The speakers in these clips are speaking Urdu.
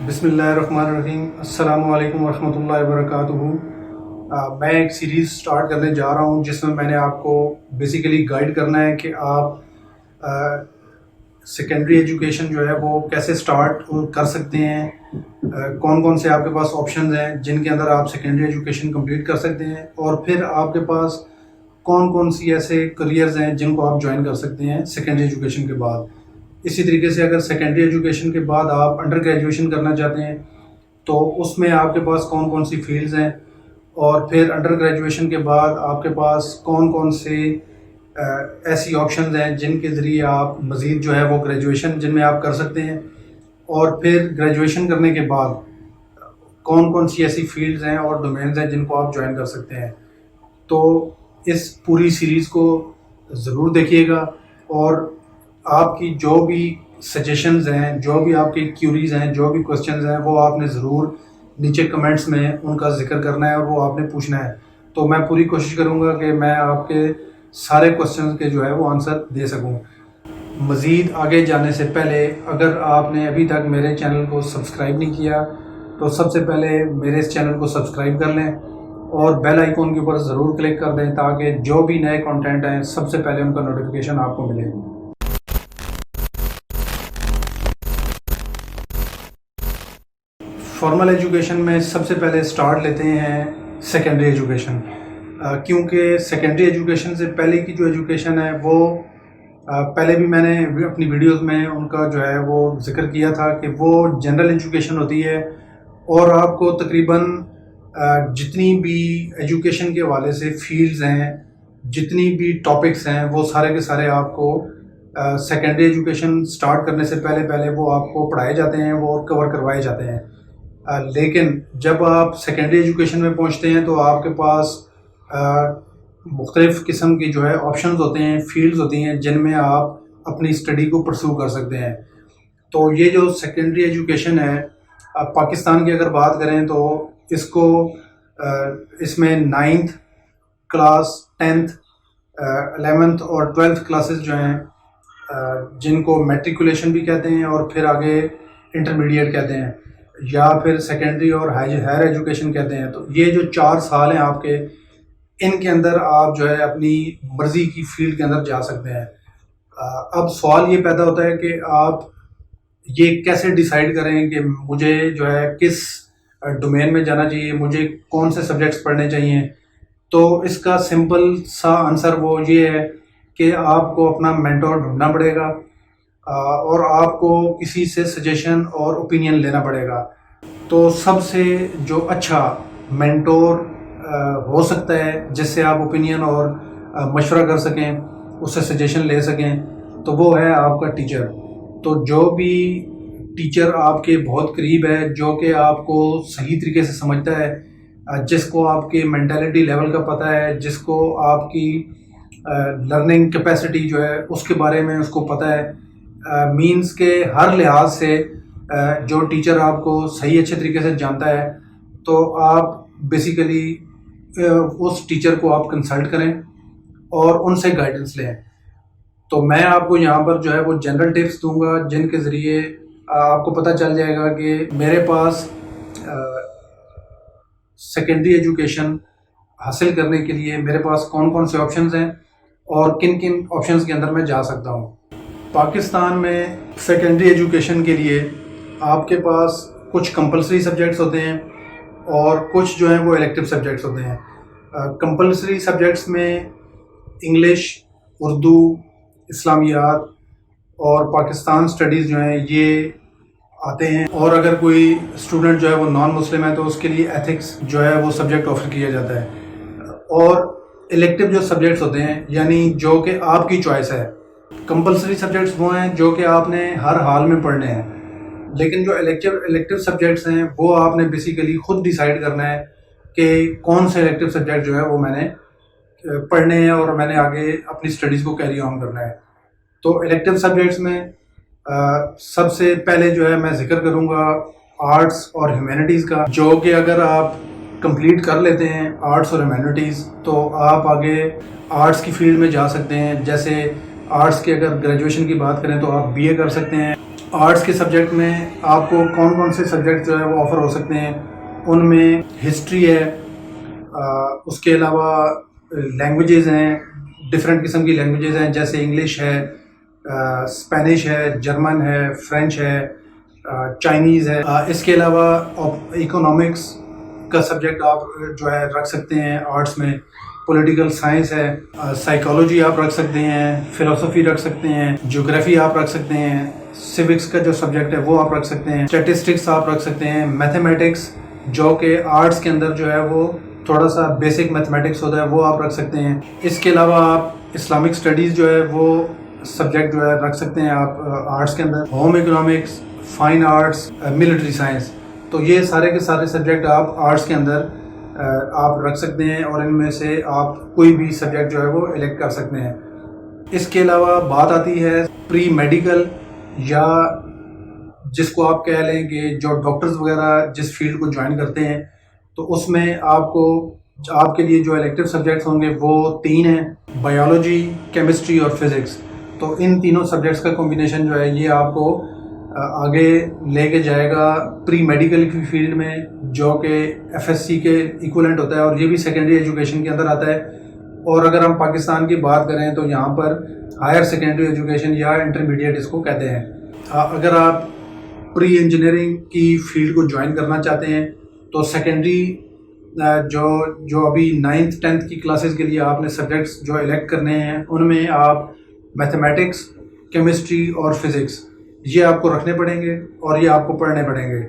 بسم اللہ الرحمن الرحیم۔ السلام علیکم ورحمۃ اللہ وبرکاتہ۔ میں ایک سیریز سٹارٹ کرنے جا رہا ہوں جس میں میں نے آپ کو بیسیکلی گائیڈ کرنا ہے کہ آپ سیکنڈری ایجوکیشن جو ہے وہ کیسے سٹارٹ کر سکتے ہیں، کون کون سے آپ کے پاس آپشنز ہیں جن کے اندر آپ سیکنڈری ایجوکیشن کمپلیٹ کر سکتے ہیں، اور پھر آپ کے پاس کون کون سی ایسے کریئرز ہیں جن کو آپ جوائن کر سکتے ہیں سیکنڈری ایجوکیشن کے بعد۔ اسی طریقے سے اگر سیکنڈری ایجوکیشن کے بعد آپ انڈر گریجویشن کرنا چاہتے ہیں تو اس میں آپ کے پاس کون کون سی فیلڈز ہیں، اور پھر انڈر گریجویشن کے بعد آپ کے پاس کون کون سے ایسی آپشنز ہیں جن کے ذریعے آپ مزید جو ہے وہ گریجویشن جن میں آپ کر سکتے ہیں، اور پھر گریجویشن کرنے کے بعد کون کون سی ایسی فیلڈز ہیں اور ڈومینز ہیں جن کو آپ جوائن کر سکتے ہیں۔ تو اس پوری سیریز کو ضرور دیکھیے گا، اور آپ کی جو بھی سجیشنز ہیں، جو بھی آپ کی کیوریز ہیں، جو بھی کوسچنز ہیں، وہ آپ نے ضرور نیچے کمنٹس میں ان کا ذکر کرنا ہے اور وہ آپ نے پوچھنا ہے۔ تو میں پوری کوشش کروں گا کہ میں آپ کے سارے کوسچنز کے جو ہے وہ آنسر دے سکوں۔ مزید آگے جانے سے پہلے اگر آپ نے ابھی تک میرے چینل کو سبسکرائب نہیں کیا تو سب سے پہلے میرے اس چینل کو سبسکرائب کر لیں اور بیل آئیکن کے اوپر ضرور کلک کر دیں تاکہ جو بھی نئے کنٹینٹ ہیں سب سے پہلے ان کا نوٹیفیکیشن آپ کو ملے۔ فارمل ایجوکیشن میں سب سے پہلے سٹارٹ لیتے ہیں سیکنڈری ایجوکیشن، کیونکہ سیکنڈری ایجوکیشن سے پہلے کی جو ایجوکیشن ہے وہ پہلے بھی میں نے اپنی ویڈیوز میں ان کا جو ہے وہ ذکر کیا تھا کہ وہ جنرل ایجوکیشن ہوتی ہے، اور آپ کو تقریباً جتنی بھی ایجوکیشن کے حوالے سے فیلڈز ہیں، جتنی بھی ٹاپکس ہیں، وہ سارے کے سارے آپ کو سیکنڈری ایجوکیشن سٹارٹ کرنے سے پہلے وہ آپ کو پڑھائے جاتے ہیں، وہ کور کروائے جاتے ہیں۔ لیکن جب آپ سیکنڈری ایجوکیشن میں پہنچتے ہیں تو آپ کے پاس مختلف قسم کی جو ہے آپشنز ہوتے ہیں، فیلڈز ہوتی ہیں جن میں آپ اپنی اسٹڈی کو پرسو کر سکتے ہیں۔ تو یہ جو سیکنڈری ایجوکیشن ہے پاکستان کی اگر بات کریں تو اس میں 9th کلاس، 10th، 11th اور 12th کلاسز جو ہیں جن کو میٹریکولیشن بھی کہتے ہیں اور پھر آگے انٹرمیڈیٹ کہتے ہیں، یا پھر سیکنڈری اور ہائر ایجوکیشن کہتے ہیں۔ تو یہ جو 4 سال ہیں آپ کے، ان کے اندر آپ جو ہے اپنی مرضی کی فیلڈ کے اندر جا سکتے ہیں۔ اب سوال یہ پیدا ہوتا ہے کہ آپ یہ کیسے ڈیسائیڈ کریں کہ مجھے جو ہے کس ڈومین میں جانا چاہیے، مجھے کون سے سبجیکٹس پڑھنے چاہیے۔ تو اس کا سمپل سا آنسر وہ یہ ہے کہ آپ کو اپنا مینٹور ڈھونڈنا پڑے گا، اور آپ کو کسی سے سجیشن اور اوپینین لینا پڑے گا۔ تو سب سے جو اچھا مینٹور ہو سکتا ہے جس سے آپ اوپینین اور مشورہ کر سکیں، اس سے سجیشن لے سکیں، تو وہ ہے آپ کا ٹیچر۔ تو جو بھی ٹیچر آپ کے بہت قریب ہے، جو کہ آپ کو صحیح طریقے سے سمجھتا ہے، جس کو آپ کے مینٹیلٹی لیول کا پتہ ہے، جس کو آپ کی لرننگ کیپیسٹی جو ہے اس کے بارے میں اس کو پتہ ہے، مینس کے ہر لحاظ سے جو ٹیچر آپ کو صحیح اچھے طریقے سے جانتا ہے، تو آپ بیسیکلی اس ٹیچر کو آپ کنسلٹ کریں اور ان سے گائیڈنس لیں۔ تو میں آپ کو یہاں پر جو ہے وہ جنرل ٹپس دوں گا جن کے ذریعے آپ کو پتہ چل جائے گا کہ میرے پاس سیکنڈری ایجوکیشن حاصل کرنے کے لیے میرے پاس کون کون سے آپشنز ہیں اور کن کن آپشنز کے اندر میں جا سکتا ہوں۔ پاکستان میں سیکنڈری ایجوکیشن کے لیے آپ کے پاس کچھ کمپلسری سبجیکٹس ہوتے ہیں اور کچھ جو ہیں وہ الیکٹیو سبجیکٹس ہوتے ہیں۔ کمپلسری سبجیکٹس میں انگلش، اردو، اسلامیات اور پاکستان اسٹڈیز جو ہیں یہ آتے ہیں، اور اگر کوئی اسٹوڈنٹ جو ہے وہ نان مسلم ہے تو اس کے لیے ایتھکس جو ہے وہ سبجیکٹ آفر کیا جاتا ہے۔ اور الیکٹیو جو سبجیکٹس ہوتے ہیں یعنی جو کہ آپ کی چوائس ہے، کمپلسری سبجیکٹس وہ ہیں جو کہ آپ نے ہر حال میں پڑھنے ہیں، لیکن جو الیکٹیو سبجیکٹس ہیں وہ آپ نے بیسیکلی خود ڈیسائیڈ کرنا ہے کہ کون سے الیکٹیو سبجیکٹ جو ہے وہ میں نے پڑھنے ہیں اور میں نے آگے اپنی اسٹڈیز کو کیری آن کرنا ہے۔ تو الیکٹیو سبجیکٹس میں سب سے پہلے جو ہے میں ذکر کروں گا آرٹس اور ہیومینٹیز کا، جو کہ اگر آپ کمپلیٹ کر لیتے ہیں آرٹس اور ہیومینٹیز تو آپ آگے آرٹس کی فیلڈ میں جا سکتے ہیں۔ جیسے آرٹس کے اگر گریجویشن کی بات کریں تو آپ BA کر سکتے ہیں، آرٹس کے سبجیکٹ میں آپ کو کون کون سے سبجیکٹ جو ہے وہ آفر ہو سکتے ہیں؟ ان میں ہسٹری ہے، اس کے علاوہ لینگویجز ہیں، ڈفرینٹ قسم کی لینگویجز ہیں، جیسے انگلش ہے، اسپینش ہے، جرمن ہے، فرینچ ہے، چائنیز ہے۔ اس کے علاوہ اکنامکس کا سبجیکٹ آپ جو ہے رکھ سکتے ہیں آرٹس میں، پولیٹیکل سائنس ہے، سائیکالوجی آپ رکھ سکتے ہیں، فلسفی رکھ سکتے ہیں، جغرافی آپ رکھ سکتے ہیں، سیوکس کا جو سبجیکٹ ہے وہ آپ رکھ سکتے ہیں، اسٹیٹسٹکس آپ رکھ سکتے ہیں، میتھمیٹکس جو کہ آرٹس کے اندر جو ہے وہ تھوڑا سا بیسک میتھمیٹکس ہوتا ہے وہ آپ رکھ سکتے ہیں۔ اس کے علاوہ آپ اسلامک اسٹڈیز جو ہے وہ سبجیکٹ جو ہے رکھ سکتے ہیں آپ آرٹس کے اندر، home economics, fine arts, military science. تو یہ سارے کے سارے سبجیکٹ آپ آرٹس کے اندر آپ رکھ سکتے ہیں، اور ان میں سے آپ کوئی بھی سبجیکٹ جو ہے وہ الیکٹ کر سکتے ہیں۔ اس کے علاوہ بات آتی ہے پری میڈیکل، یا جس کو آپ کہہ لیں کہ جو ڈاکٹرز وغیرہ جس فیلڈ کو جوائن کرتے ہیں، تو اس میں آپ کے لیے جو الیکٹیو سبجیکٹس ہوں گے وہ 3 ہیں، بایولوجی، کیمسٹری اور فزکس۔ تو ان تینوں سبجیکٹس کا کمبینیشن جو ہے یہ آپ کو آگے لے کے جائے گا پری میڈیکل کی فیلڈ میں، جو کہ ایف ایس سی کے ایکولنٹ ہوتا ہے، اور یہ بھی سیکنڈری ایجوکیشن کے اندر آتا ہے۔ اور اگر ہم پاکستان کی بات کریں تو یہاں پر ہائر سیکنڈری ایجوکیشن یا انٹرمیڈیٹ اس کو کہتے ہیں۔ اگر آپ پری انجینئرنگ کی فیلڈ کو جوائن کرنا چاہتے ہیں تو سیکنڈری جو ابھی 9th 10th کی کلاسز کے لیے آپ نے سبجیکٹس جو الیکٹ کرنے ہیں، ان میں آپ میتھمیٹکس، کیمسٹری اور فزکس یہ آپ کو رکھنے پڑیں گے، اور یہ آپ کو پڑھنے پڑیں گے۔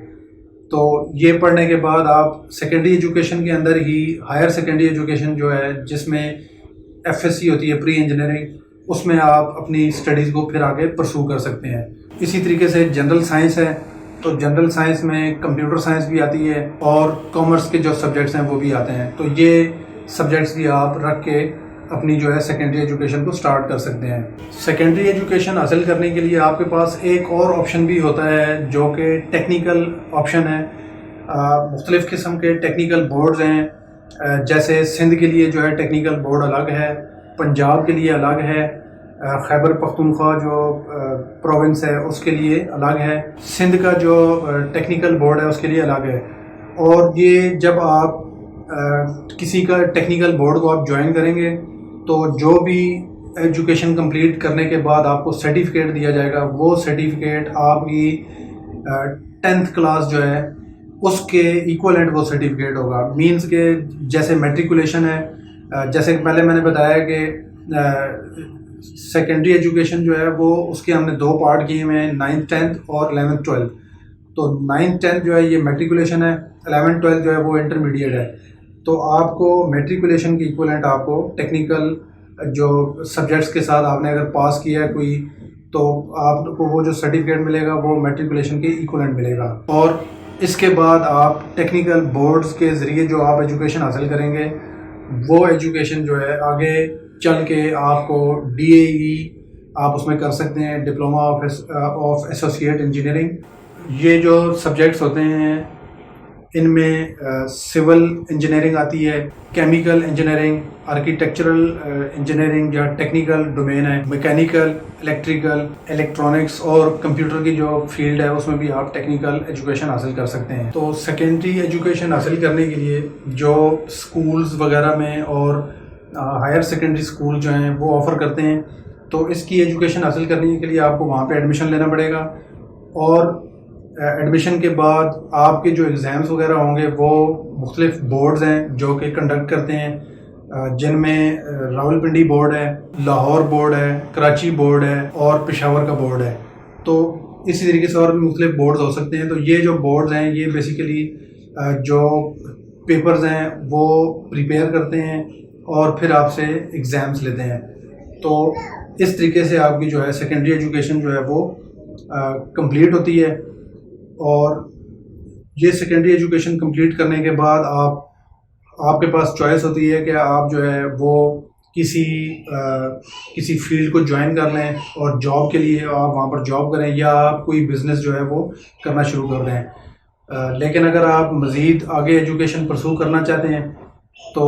تو یہ پڑھنے کے بعد آپ سیکنڈری ایجوکیشن کے اندر ہی ہائر سیکنڈری ایجوکیشن جو ہے، جس میں ایف ایس سی ہوتی ہے پری انجینئرنگ، اس میں آپ اپنی اسٹڈیز کو پھر آگے پرسو کر سکتے ہیں۔ اسی طریقے سے جنرل سائنس ہے، تو جنرل سائنس میں کمپیوٹر سائنس بھی آتی ہے، اور کامرس کے جو سبجیکٹس ہیں وہ بھی آتے ہیں۔ تو یہ سبجیکٹس بھی آپ رکھ کے اپنی جو ہے سیکنڈری ایجوکیشن کو سٹارٹ کر سکتے ہیں۔ سیکنڈری ایجوکیشن حاصل کرنے کے لیے آپ کے پاس ایک اور آپشن بھی ہوتا ہے جو کہ ٹیکنیکل آپشن ہے۔ مختلف قسم کے ٹیکنیکل بورڈز ہیں، جیسے سندھ کے لیے جو ہے ٹیکنیکل بورڈ الگ ہے، پنجاب کے لیے الگ ہے، خیبر پختونخوا جو پروونس ہے اس کے لیے الگ ہے، سندھ کا جو ٹیکنیکل بورڈ ہے اس کے لیے الگ ہے۔ اور یہ جب آپ کسی کا ٹیکنیکل بورڈ کو آپ جوائن کریں گے تو جو بھی ایجوکیشن کمپلیٹ کرنے کے بعد آپ کو سرٹیفکیٹ دیا جائے گا، وہ سرٹیفکیٹ آپ کی 10th کلاس جو ہے اس کے ایکولنٹ وہ سرٹیفکیٹ ہوگا۔ مینس کہ جیسے میٹریکولیشن ہے، جیسے پہلے میں نے بتایا کہ سیکنڈری ایجوکیشن جو ہے وہ اس کے ہم نے 2 پارٹ کیے ہوئے ہیں، 9th 10th اور 11th 12۔ تو 9th 10th جو ہے یہ میٹریکولیشن ہے، 11th 12 جو ہے وہ انٹرمیڈیٹ ہے۔ تو آپ کو میٹریکولیشن کی ایکولنٹ آپ کو ٹیکنیکل جو سبجیکٹس کے ساتھ آپ نے اگر پاس کیا ہے کوئی، تو آپ کو وہ جو سرٹیفکیٹ ملے گا وہ میٹریکولیشن کے ایکولنٹ ملے گا۔ اور اس کے بعد آپ ٹیکنیکل بورڈز کے ذریعے جو آپ ایجوکیشن حاصل کریں گے، وہ ایجوکیشن جو ہے آگے چل کے آپ کو ڈی اے ای آپ اس میں کر سکتے ہیں، ڈپلوما آف ایسوسیٹ انجینئرنگ۔ یہ جو سبجیکٹس ہوتے ہیں ان میں سول انجینئرنگ آتی ہے، کیمیکل انجینئرنگ، آرکیٹیکچرل انجینئرنگ یا ٹیکنیکل ڈومین ہے، میکینیکل، الیکٹریکل، الیکٹرانکس اور کمپیوٹر کی جو فیلڈ ہے اس میں بھی آپ ٹیکنیکل ایجوکیشن حاصل کر سکتے ہیں۔ تو سیکنڈری ایجوکیشن حاصل کرنے کے لیے جو اسکولز وغیرہ میں اور ہائر سیکنڈری اسکول جو ہیں وہ آفر کرتے ہیں، تو اس کی ایجوکیشن حاصل کرنے کے لیے آپ کو وہاں پہ ایڈمیشن لینا پڑے گا، اور ایڈمیشن کے بعد آپ کے جو ایگزامس وغیرہ ہوں گے وہ مختلف بورڈز ہیں جو کہ کنڈکٹ کرتے ہیں، جن میں راولپنڈی بورڈ ہے، لاہور بورڈ ہے، کراچی بورڈ ہے اور پشاور کا بورڈ ہے۔ تو اسی طریقے سے اور بھی مختلف بورڈز ہو سکتے ہیں۔ تو یہ جو بورڈز ہیں یہ بیسیکلی جو پیپرز ہیں وہ پریپیئر کرتے ہیں اور پھر آپ سے ایگزامس لیتے ہیں۔ تو اس طریقے سے آپ کی جو ہے سیکنڈری ایجوکیشن جو ہے وہ کمپلیٹ ہوتی ہے، اور یہ سیکنڈری ایجوکیشن کمپلیٹ کرنے کے بعد آپ کے پاس چوائس ہوتی ہے کہ آپ جو ہے وہ کسی فیلڈ کو جوائن کر لیں اور جاب کے لیے آپ وہاں پر جاب کریں، یا آپ کوئی بزنس جو ہے وہ کرنا شروع کر دیں۔ لیکن اگر آپ مزید آگے ایجوکیشن پرسو کرنا چاہتے ہیں تو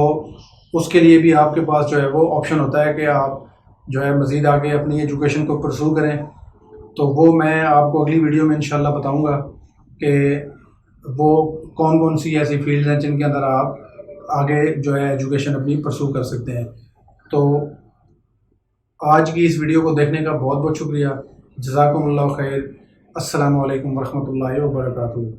اس کے لیے بھی آپ کے پاس جو ہے وہ آپشن ہوتا ہے کہ آپ جو ہے مزید آگے اپنی ایجوکیشن کو پرسو کریں۔ تو وہ میں آپ کو اگلی ویڈیو میں انشاءاللہ بتاؤں گا کہ وہ کون کون سی ایسی فیلڈز ہیں جن کے اندر آپ آگے جو ہے ایجوکیشن اپنی پرسو کر سکتے ہیں. تو آج کی اس ویڈیو کو دیکھنے کا بہت بہت شکریہ. جزاکم اللہ خیر. السلام علیکم ورحمۃ اللہ وبرکاتہ.